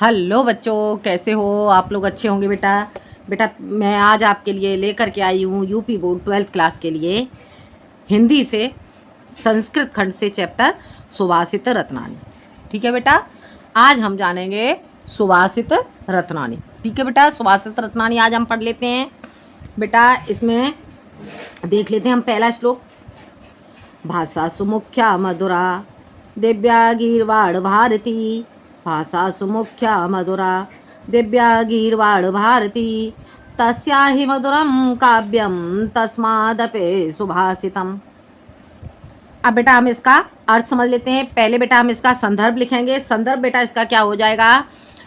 Hello बच्चों, कैसे हो आप लोग? अच्छे होंगे बेटा। बेटा मैं आज आपके लिए लेकर के आई हूँ यूपी बोर्ड 12th क्लास के लिए हिंदी से संस्कृत खंड से चैप्टर सुभाषित रत्नानी। ठीक है बेटा, आज हम जानेंगे सुभाषित रत्नानी। ठीक है बेटा, सुभाषित रत्नानी आज हम पढ़ लेते हैं। बेटा इसमें देख लेते हैं हम पहला श्लोक। भाषा सुमुख्या मधुरा दिव्या गीर्वाण भारती, भाषा सुमुख्या मधुरा दिव्या गीर्वाण भारती, तस्या हि मधुरम काव्यम तस्मादपि सुभाषितम। अब बेटा हम इसका अर्थ समझ लेते हैं। पहले बेटा हम इसका संदर्भ लिखेंगे। संदर्भ बेटा इसका क्या हो जाएगा?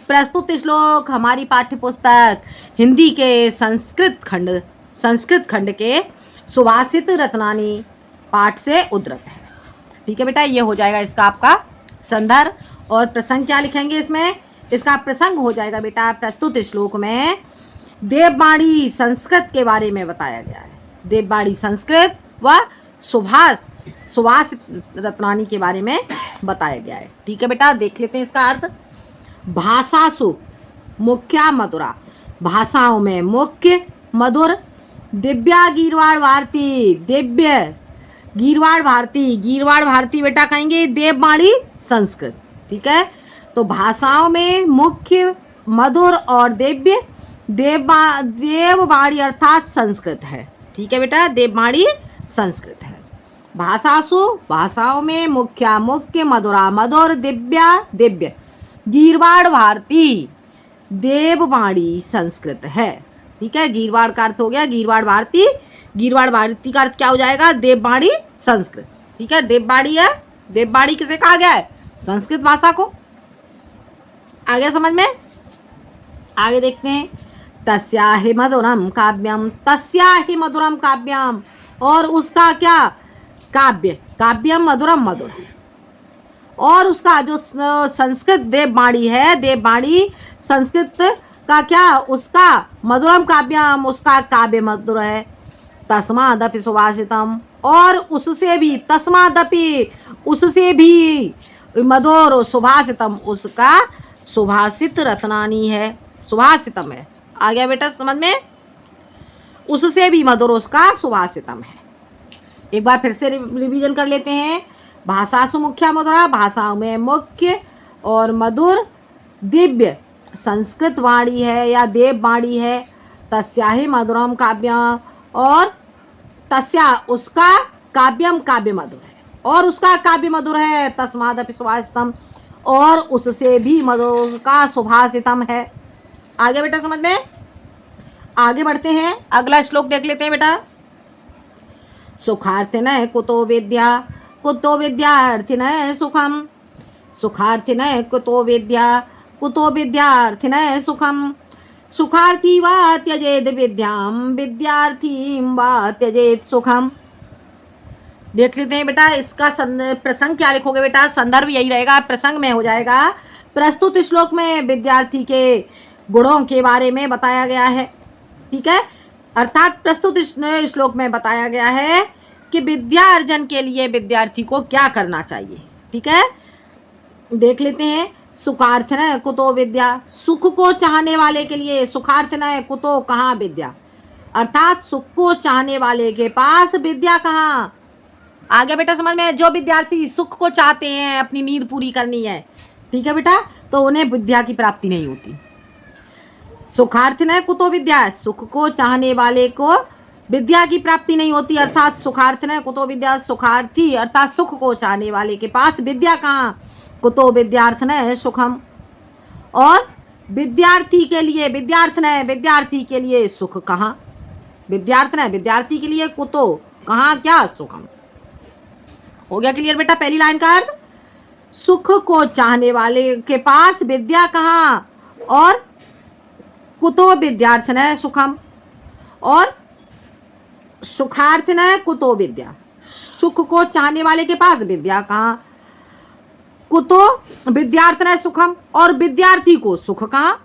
प्रस्तुत श्लोक हमारी पाठ्य पुस्तक हिंदी के संस्कृत खंड के सुभाषित रत्नानी पाठ से उद्धृत है। ठीक है बेटा, ये हो जाएगा इसका आपका संदर्भ। और प्रसंग क्या लिखेंगे इसमें? इसका प्रसंग हो जाएगा बेटा, प्रस्तुत श्लोक में देववाणी संस्कृत के बारे में बताया गया है। देववाणी संस्कृत व सुभाषित रत्नानी के बारे में बताया गया है। ठीक है बेटा, देख लेते हैं इसका अर्थ। भाषासु मुख्या मधुरा, भाषाओं में मुख्य मधुर, दिव्या गीर्वाण भारती, दिव्य गीर्वाण भारती, गीर्वाण भारती बेटा कहेंगे देववाणी संस्कृत। ठीक है, तो भाषाओं में मुख्य मधुर और दिव्य देववाणी अर्थात संस्कृत है। ठीक है बेटा, देववाणी संस्कृत है। भाषासु भाषाओं में मुख्य मधुरा मधुर दिव्या दिव्य गीर्वाण भारती देववाणी संस्कृत है। ठीक है, गीर्वाण का अर्थ हो गया गीर्वाण भारती, गीर्वाण भारती का अर्थ क्या हो जाएगा? देववाणी संस्कृत। ठीक है, देववाणी है, देववाणी किसे कहा गया है? संस्कृत भाषा को। आ गया समझ में? आगे देखते हैं। तस्या हि मधुरम काव्यम, तस्या हि मधुरम काव्यम, और उसका क्या? काव्य, काव्यम मधुरम मधुर है। और उसका जो संस्कृत देववाणी है, देववाणी संस्कृत का क्या? उसका मधुरम काव्यम, उसका काव्य मधुर है। तस्मादपि सुभाषितम, और उससे भी, तस्मादपि उससे भी मधुर, सुभाषितम उसका सुभाषित रत्नानी है, सुभाषितम है। आ गया बेटा समझ में? उससे भी मधुर उसका सुभाषितम है। एक बार फिर से रिवीजन कर लेते हैं। भाषासु मुख्या मधुरा, भाषाओं में मुख्य और मधुर दिव्य संस्कृत वाणी है या देववाणी है। तस्या ही मधुरम काव्यम, और तस्या उसका काव्यम काव्य मधुर है, और उसका काव्य मधुर है। तस्मादपि सुभाषितम, और उससे भी मधुर का सुभाषितम है। आगे बेटा समझ में? आगे बढ़ते हैं, अगला श्लोक देख लेते हैं बेटा। सुखार्थिनः कुतो विद्या, कुतो विद्यार्थिनः सुखम, सुखार्थिनः कुतो विद्या, कुतो विद्यार्थिनः सुखम, सुखार्थी वा त्यजेत विद्याम, विद्यार्थी वा त्यजेत सुखम। देख लेते हैं बेटा इसका प्रसंग क्या लिखोगे बेटा? संदर्भ यही रहेगा, प्रसंग में हो जाएगा। प्रस्तुत श्लोक में विद्यार्थी के गुणों के बारे में बताया गया है। ठीक है, अर्थात प्रस्तुत श्लोक में बताया गया है कि विद्या अर्जन के लिए विद्यार्थी को क्या करना चाहिए। ठीक है, देख लेते हैं। सुखार्थिनः कुतो विद्या, सुख को चाहने वाले के लिए, सुखार्थिनः कुतो कहाँ विद्या, अर्थात सुख को चाहने वाले के पास विद्या कहाँ। आगे बेटा समझ में? जो विद्यार्थी सुख को चाहते हैं, अपनी नींद पूरी करनी है, ठीक है बेटा, तो उन्हें विद्या की प्राप्ति नहीं होती। सुखार्थिनः कुतो विद्या, सुख को चाहने वाले को विद्या की प्राप्ति नहीं होती, अर्थात सुखार्थिनः कुतो विद्या, सुखार्थी अर्थात सुख को चाहने वाले के पास विद्या कहाँ? कुतो विद्यार्थिनः सुखम, और विद्यार्थी के लिए, विद्यार्थिनः विद्यार्थी के लिए सुख कहाँ? विद्यार्थिनः विद्यार्थी के लिए, कुतो कहाँ, क्या? सुखम। हो गया क्लियर बेटा पहली लाइन का अर्थ? सुख को चाहने वाले के पास विद्या कहाँ, और कुतो विद्यार्थिनः सुखम, और सुखार्थिनः कुतो विद्या, सुख को चाहने वाले के पास विद्या कहाँ, कुतो विद्यार्थिनः सुखम, और विद्यार्थी को सुख कहाँ?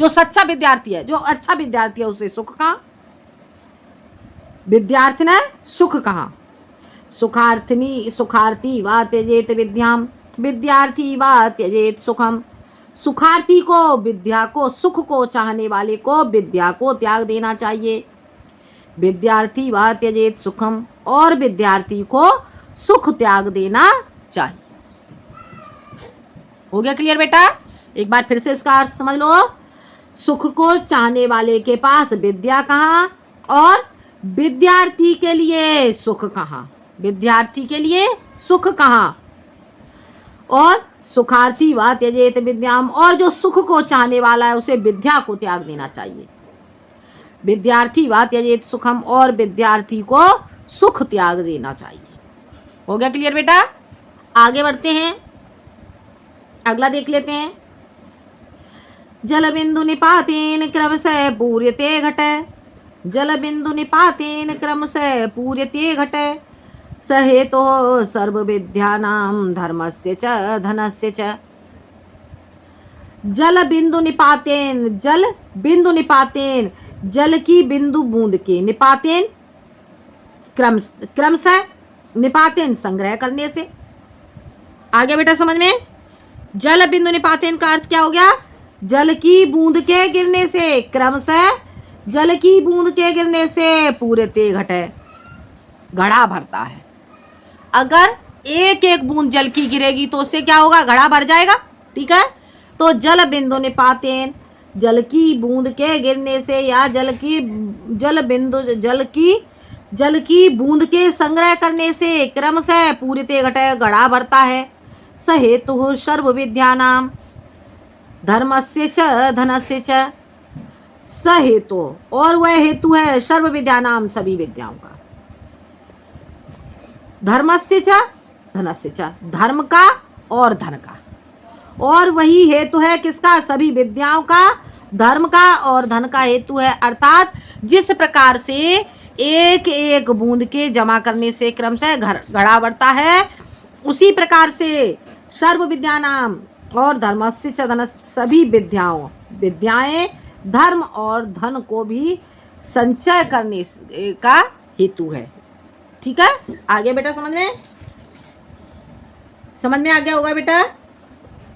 जो सच्चा विद्यार्थी है, जो अच्छा विद्यार्थी है, उसे सुख कहाँ? विद्यार्थिनः सुख कहाँ? सुखार्थी वा त्यजेत विद्याम, विद्यार्थी वा त्यजेत सुखम, सुखार्थी को विद्या को, सुख को चाहने वाले को विद्या को त्याग देना चाहिए। विद्यार्थी वा त्यजेत सुखम, और विद्यार्थी को सुख त्याग देना चाहिए। हो गया क्लियर बेटा? एक बार फिर से इसका अर्थ समझ लो। सुख को चाहने वाले के पास विद्या कहाँ, और विद्यार्थी के लिए सुख कहाँ? विद्यार्थी के लिए सुख कहाँ? और सुखार्थी वा त्यजेत विद्याम, और जो सुख को चाहने वाला है उसे विद्या को त्याग देना चाहिए। विद्यार्थी वा त्यजेत सुखम, और विद्यार्थी को सुख त्याग देना चाहिए। हो गया क्लियर बेटा? आगे बढ़ते हैं, अगला देख लेते हैं। जल बिंदु निपातेन क्रमशः पूर्यते घटे, जल बिंदु निपातेन क्रमशः पूर्यते घटे, सहेतो सर्व विद्यानां धर्मस्य च धनस्य च। जल बिंदु निपातेन, जल बिंदु निपातेन, जल की बिंदु बूंद के, निपातेन क्रमशः, निपातेन संग्रह करने से। आगे बेटा समझ में? जल बिंदु निपातेन का अर्थ क्या हो गया? जल की बूंद के गिरने से, क्रमशः जल की बूंद के गिरने से पूर्यते घटे, घड़ा भरता है। अगर एक एक बूंद जल की गिरेगी तो उससे क्या होगा? घड़ा भर जाएगा। ठीक है, तो जल बिंदु निपातेन, जल की बूंद के गिरने से, या जल की बूंद के संग्रह करने से क्रमशः पूर्यते घटे, घड़ा भरता है। स हेतु सर्व विद्यानाम धर्मस्य च धनस्य च, स हेतु, और वह हेतु है सर्व विद्यानाम, सभी विद्याओं का। धर्मस्य च धनस्य च, धर्म का और धन का, और वही हेतु है किसका? सभी विद्याओं का, धर्म का और धन का हेतु है। अर्थात जिस प्रकार से एक एक बूंद के जमा करने से क्रमशः घड़ा बढ़ता है, उसी प्रकार से सर्व विद्यानाम और धर्मस्य च धन, सभी विद्याएं धर्म और धन को भी संचय करने का हेतु है। ठीक है, आगे बेटा समझ में आ गया होगा बेटा?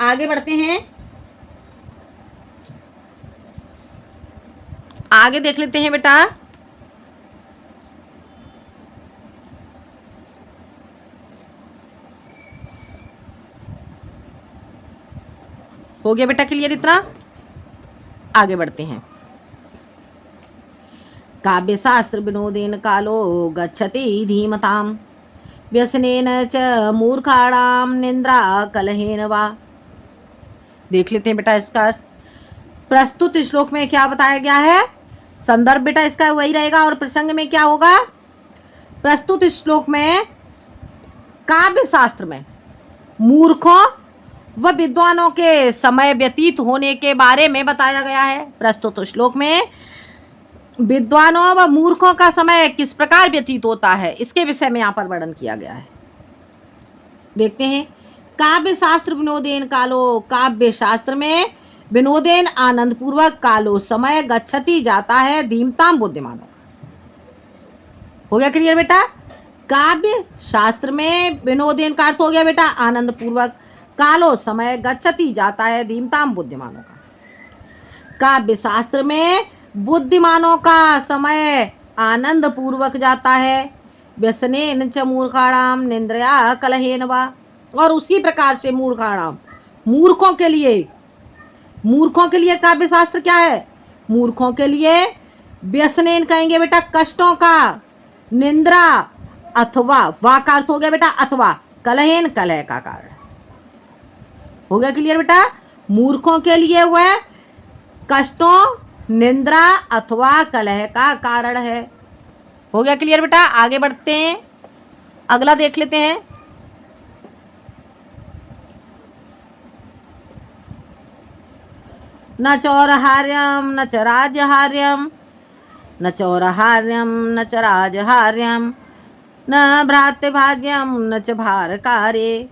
आगे बढ़ते हैं, आगे देख लेते हैं बेटा। हो गया बेटा क्लियर इतना? आगे बढ़ते हैं। काव्य शास्त्र विनोदेन कालो गच्छति धीमताम, व्यसनेन च मूर्खाणाम निंद्रा कलहेन वा। देख लेते हैं बेटा इसका प्रस्तुत श्लोक में क्या बताया गया है। संदर्भ बेटा इसका वही रहेगा, और प्रसंग में क्या होगा? प्रस्तुत श्लोक में काव्य शास्त्र में मूर्खों व विद्वानों के समय व्यतीत होने के बारे में बताया गया है। प्रस्तुत श्लोक में विद्वानों व मूर्खों का समय किस प्रकार व्यतीत होता है, इसके विषय में यहाँ पर वर्णन किया गया है। देखते हैं। काव्य शास्त्र विनोदेन कालो, काव्य शास्त्र में विनोदेन आनंद पूर्वक, कालो समय, गच्छति जाता है, धीमताम बुद्धिमानों का। हो गया क्लियर बेटा? काव्य शास्त्र में विनोदेन का अर्थ हो गया बेटा आनंद पूर्वक, कालो समय, गच्छति जाता है, धीमताम बुद्धिमानों का। काव्य शास्त्र में बुद्धिमानों का समय आनंद पूर्वक जाता है, व्यसनेन च मूर्खाणाम निंद्रया कलहेन वा, और उसी प्रकार से मूर्खाणाम, मूर्खों के लिए काव्य शास्त्र क्या है? मूर्खों के लिए व्यसनेन कहेंगे बेटा कष्टों का, निंद्रा अथवा, वा का अर्थ हो गया बेटा अथवा, कलहेन कलह का कारण। हो गया क्लियर बेटा? मूर्खों के लिए वह कष्टों, निंद्रा अथवा कलह का कारण है। हो गया क्लियर बेटा? आगे बढ़ते हैं, अगला देख लेते हैं। न चौरहार्यम न च राजहार्यम, न चौरहार्यम न च राजहार्यम, न भ्रातृभाज्यम न च भारकारे,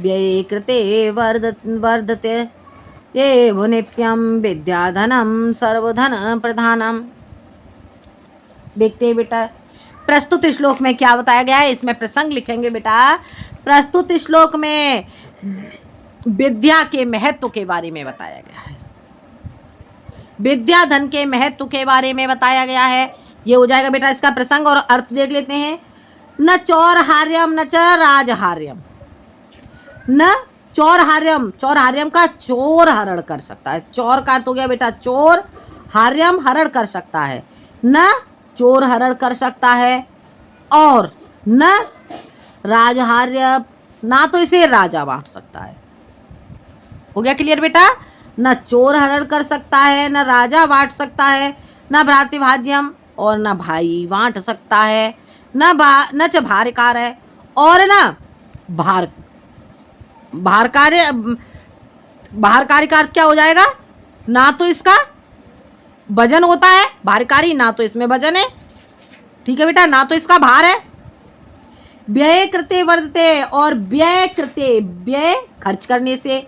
व्यये कृते वर्धते ये वो नित्यम विद्याधनम सर्वधन प्रधानम। देखते हैं बेटा प्रस्तुत श्लोक में क्या बताया गया है। इसमें प्रसंग लिखेंगे बेटा। प्रस्तुत श्लोक में विद्या के महत्व के बारे में बताया गया है। विद्या धन के महत्व के बारे में बताया गया है। ये हो जाएगा बेटा इसका प्रसंग। और अर्थ देख लेते हैं। न चौरहार्यम न च राजहार्यम। न चौरहार्यम, चौरहार्यम का चोर हरण कर सकता है। चौर का अर्थ हो गया बेटा चोर, हार्यम हरण कर सकता है। न चोर हरण कर सकता है और न राजहार्य, ना तो इसे राजा बांट सकता है। हो गया क्लियर बेटा? न चोर हरण कर सकता है, न राजा बांट सकता है, न भ्रातृभाज्यम और न भाई बांट सकता है, न च भारकार है और न भार भारकारी का अर्थ क्या हो जाएगा? ना तो इसका वजन होता है भारकारी, ना तो इसमें वजन है। ठीक है बेटा, ना तो इसका भार है। व्यय कृते वर्धते और व्यय कृते, व्यय खर्च करने से,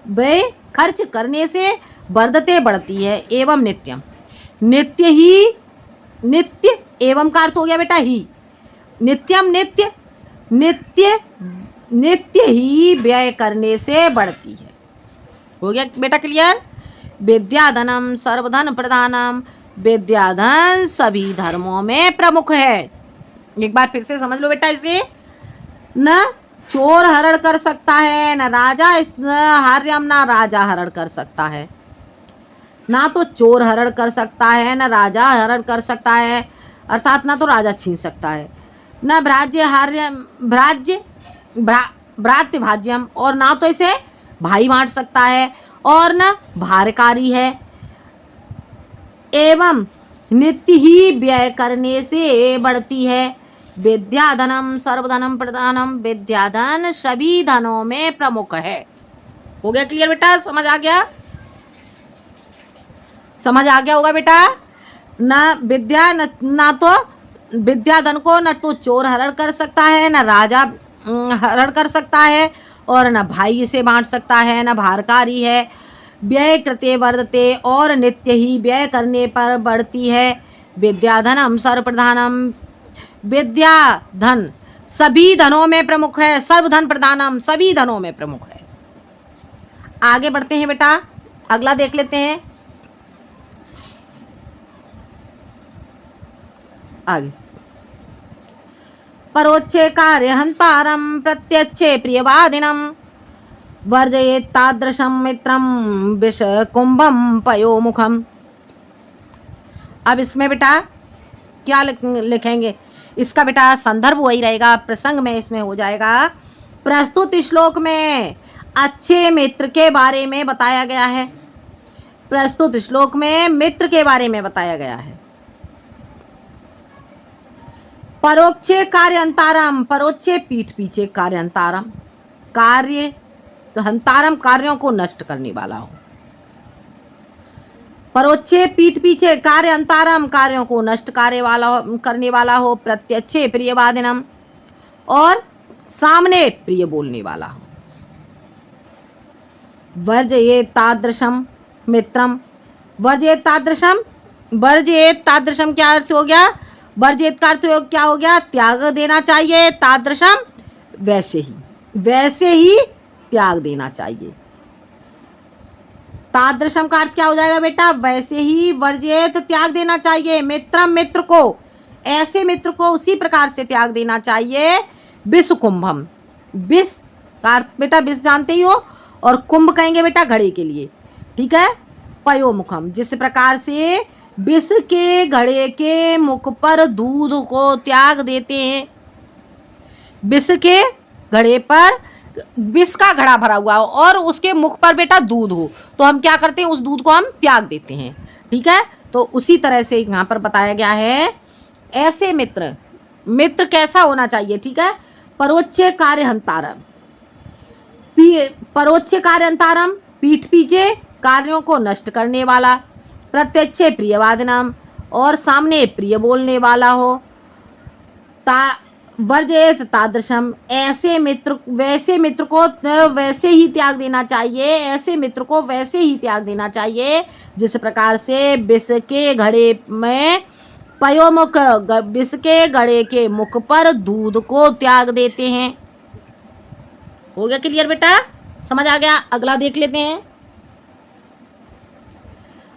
व्यय खर्च करने से वर्धते बढ़ती है। एवं नित्यम, नित्य ही, नित्य एवं का अर्थ हो गया बेटा ही, नित्यम नित्य, नित्य नित्य ही व्यय करने से बढ़ती है। हो गया बेटा क्लियर? विद्याधनम सर्वधन प्रधानम, विद्याधन सभी धर्मों में प्रमुख है। एक बार फिर से समझ लो बेटा इसे। न चोर हरण कर सकता है, न राजा हार्यम, ना राजा हरण कर सकता है। ना तो चोर हरण कर सकता है, न राजा हरण कर सकता है, अर्थात ना तो राजा छीन सकता है, न भ्राज्य हार्यम, भ्रात्य भाज्यम और ना तो इसे भाई बांट सकता है और न भारकारी है। एवं नित्य ही व्यय करने से बढ़ती है। विद्याधनम सर्वधनम प्रधानम, विद्याधन सभी धनों में प्रमुख है। हो गया क्लियर बेटा? समझ आ गया? समझ आ गया होगा बेटा? न विद्या ना तो विद्याधन को न तो चोर हरण कर सकता है, न राजा हरण कर सकता है और न भाई इसे बांट सकता है, न भारकारी है। व्यय कृते वर्धते और नित्य ही व्यय करने पर बढ़ती है। विद्याधनम सर्वप्रधानम, विद्या धन सभी धनों में प्रमुख है। सर्वधन प्रधानम, सभी धनों में प्रमुख है। आगे बढ़ते हैं बेटा, अगला देख लेते हैं। आगे परोक्षे कार्य हंतारम प्रत्यक्षे प्रियवादिनम वर्जयेत तादृशम मित्रम विष कुंभम पयोमुखम। अब इसमें बेटा क्या लिखेंगे? इसका बेटा संदर्भ वही रहेगा, प्रसंग में इसमें हो जाएगा। प्रस्तुत श्लोक में अच्छे मित्र के बारे में बताया गया है। प्रस्तुत श्लोक में मित्र के बारे में बताया गया है। परोक्षे कार्य अंतारम, परोक्षे पीठ पीछे कार्य अंतारम, कार्य हंतारम कार्यों को नष्ट करने वाला हो। परोक्षे पीठ पीछे, कार्य अंतारम कार्यों को नष्ट करने वाला हो। प्रत्यक्षे प्रियवादिनम और सामने प्रिय बोलने वाला हो। वर्जयेत तादृशम मित्रम, वर्जयेत तादृशम, वर्जयेत तादृशम क्या अर्थ हो गया? वर्जयेत का अर्थ क्या हो गया? त्याग देना चाहिए। तादृशम वैसे ही, वैसे ही त्याग देना चाहिए। तादृशम का अर्थ क्या हो जाएगा बेटा? वैसे ही, वर्जयेत त्याग देना चाहिए। मित्रम मित्र को, ऐसे मित्र को उसी प्रकार से त्याग देना चाहिए। विष कुंभम, विष का अर्थ बेटा विष जानते ही हो, और कुंभ कहेंगे बेटा घड़े के लिए। ठीक है? पयोमुखम, जिस प्रकार से विष के घड़े के मुख पर दूध को त्याग देते हैं। विष के घड़े पर विष का घड़ा भरा हुआ हो और उसके मुख पर बेटा दूध हो, तो हम क्या करते हैं? उस दूध को हम त्याग देते हैं। ठीक है? तो उसी तरह से यहाँ पर बताया गया है ऐसे मित्र, मित्र कैसा होना चाहिए? ठीक है? परोक्षे कार्य हंतारम, परोक्षे कार्य हंतारम पीठ पीछे कार्यों को नष्ट करने वाला। प्रत्यक्षे प्रियवादिनम और सामने प्रिय बोलने वाला हो। वर्जयेत तादृशम, ऐसे मित्र, वैसे मित्र को वैसे ही त्याग देना चाहिए। ऐसे मित्र को वैसे ही त्याग देना चाहिए जिस प्रकार से विष के घड़े में पयोमुख, विष के घड़े के मुख पर दूध को त्याग देते हैं। हो गया क्लियर बेटा? समझ आ गया? अगला देख लेते हैं।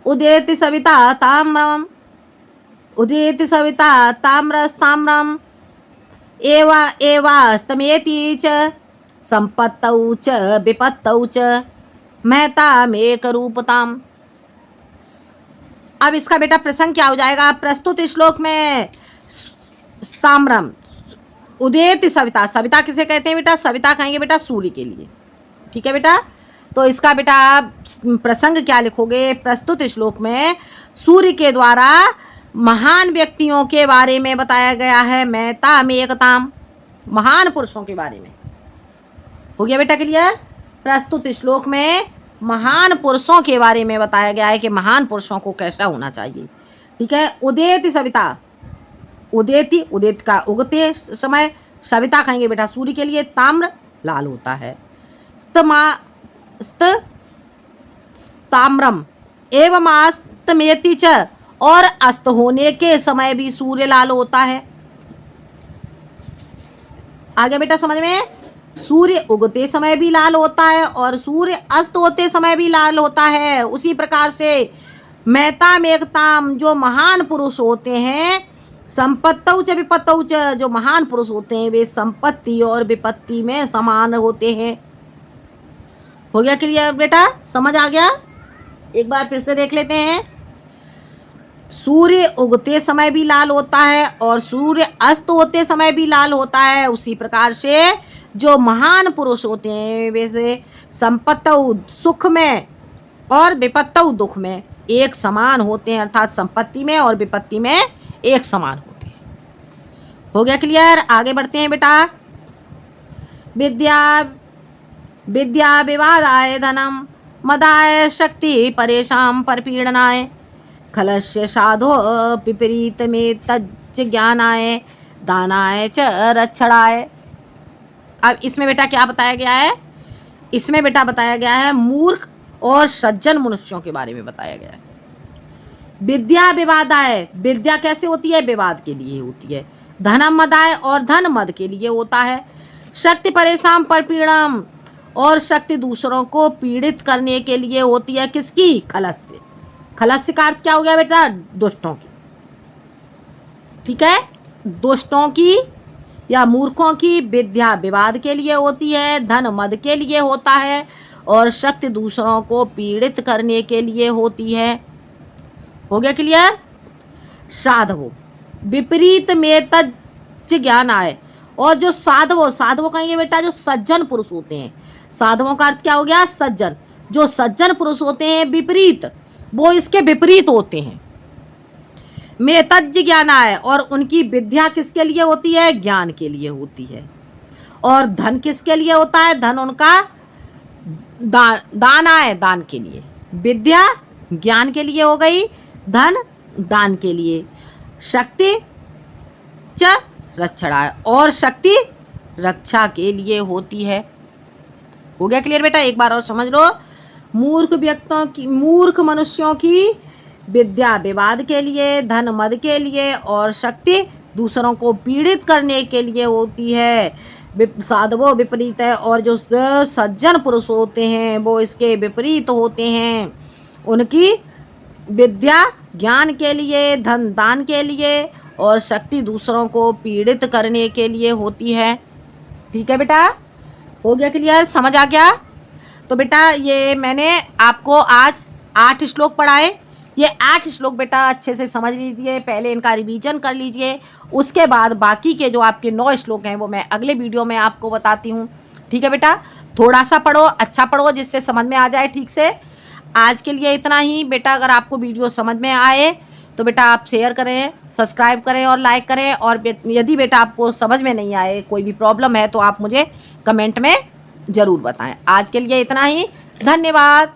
उदेति सविता ताम्रम, उदेति सविता ताम्रस्ताम्रम, एवा एवास्तमेति च संपत्तौ च विपत्तौ च महतामेक रूपताम। अब इसका बेटा प्रसंग क्या हो जाएगा? प्रस्तुत श्लोक में ताम्रम, उदेति सविता, सविता किसे कहते हैं बेटा? सविता कहेंगे बेटा सूर्य के लिए। ठीक है बेटा, तो इसका बेटा प्रसंग क्या लिखोगे? प्रस्तुत श्लोक में सूर्य के द्वारा महान व्यक्तियों के बारे में बताया गया है। महताम एकताम, महान पुरुषों के बारे में। हो गया बेटा क्लियर? प्रस्तुत श्लोक में महान पुरुषों के बारे में बताया गया है कि महान पुरुषों को कैसा होना चाहिए। ठीक है। उदेति सविता, उदेति, उदित का उगते समय, सविता कहेंगे बेटा सूर्य के लिए, ताम्र लाल होता है। ताम्रम एवं अस्तमेति च, और अस्त होने के समय भी सूर्य लाल होता है। आगे बेटा समझ में? सूर्य उगते समय भी लाल होता है और सूर्य अस्त होते समय भी लाल होता है। उसी प्रकार से महताम एकताम, जो महान पुरुष होते हैं, संपत्तौ च विपत्तौ च, जो महान पुरुष होते हैं वे संपत्ति और विपत्ति में समान होते हैं। हो गया क्लियर बेटा? समझ आ गया? एक बार फिर से देख लेते हैं। सूर्य उगते समय भी लाल होता है और सूर्य अस्त होते समय भी लाल होता है। उसी प्रकार से जो महान पुरुष होते हैं वैसे संपत्तौ सुख में और विपत्तौ दुख में एक समान होते हैं, अर्थात संपत्ति में और विपत्ति में एक समान होते हैं। हो गया क्लियर? आगे बढ़ते हैं बेटा। विद्या विवादाय धनम, मदाय शक्ति परेशान परपीड़नाय, खलस्य साधो विपरीत में तज्ज ज्ञानाय, दानाय च रक्षणाय। अब इसमें बेटा क्या बताया गया है? इसमें बेटा बताया गया है मूर्ख और सज्जन मनुष्यों के बारे में बताया गया है। विद्या विवादाय, विद्या कैसे होती है? विवाद के लिए होती है। धनम मदाय, और धन मद के लिए होता है। शक्ति परेशान परपीड़नम, और शक्ति दूसरों को पीड़ित करने के लिए होती है। किसकी? खलस्य। खलस्य का अर्थ क्या हो गया बेटा? दुष्टों की। ठीक है, दुष्टों की या मूर्खों की। विद्या विवाद के लिए होती है, धन मद के लिए होता है, और शक्ति दूसरों को पीड़ित करने के लिए होती है। हो गया क्लियर? साधवो विपरीत में तज्ज ज्ञान आए, और जो साधवो, साधवो कहेंगे बेटा जो सज्जन पुरुष होते हैं। साधवों का अर्थ क्या हो गया? सज्जन। जो सज्जन पुरुष होते हैं विपरीत, वो इसके विपरीत होते हैं। में तज्ज ज्ञान आए, और उनकी विद्या किसके लिए होती है? ज्ञान के लिए होती है। और धन किसके लिए होता है? धन उनका दान आए, दान के लिए। विद्या ज्ञान के लिए हो गई, धन दान के लिए। शक्ति च रक्षणाय, और शक्ति रक्षा के लिए होती है। हो गया क्लियर बेटा? एक बार और समझ लो। मूर्ख व्यक्तियों की, मूर्ख मनुष्यों की विद्या विवाद के लिए, धन मद के लिए, और शक्ति दूसरों को पीड़ित करने के लिए होती है। साधवो विपरीत है, और जो सज्जन पुरुष होते हैं वो इसके विपरीत होते हैं। उनकी विद्या ज्ञान के लिए, धन दान के लिए, और शक्ति दूसरों को पीड़ित करने के लिए होती है। ठीक है बेटा? हो गया क्लियर? समझ आ गया? तो बेटा ये मैंने आपको आज 8 श्लोक पढ़ाए। ये 8 श्लोक बेटा अच्छे से समझ लीजिए, पहले इनका रिवीजन कर लीजिए। उसके बाद बाकी के जो आपके 9 श्लोक हैं वो मैं अगले वीडियो में आपको बताती हूँ। ठीक है बेटा? थोड़ा सा पढ़ो, अच्छा पढ़ो, जिससे समझ में आ जाए ठीक से। आज के लिए इतना ही बेटा। अगर आपको वीडियो समझ में आए तो बेटा आप शेयर करें, सब्सक्राइब करें और लाइक करें। और यदि बेटा आपको समझ में नहीं आए, कोई भी प्रॉब्लम है, तो आप मुझे कमेंट में ज़रूर बताएं। आज के लिए इतना ही। धन्यवाद।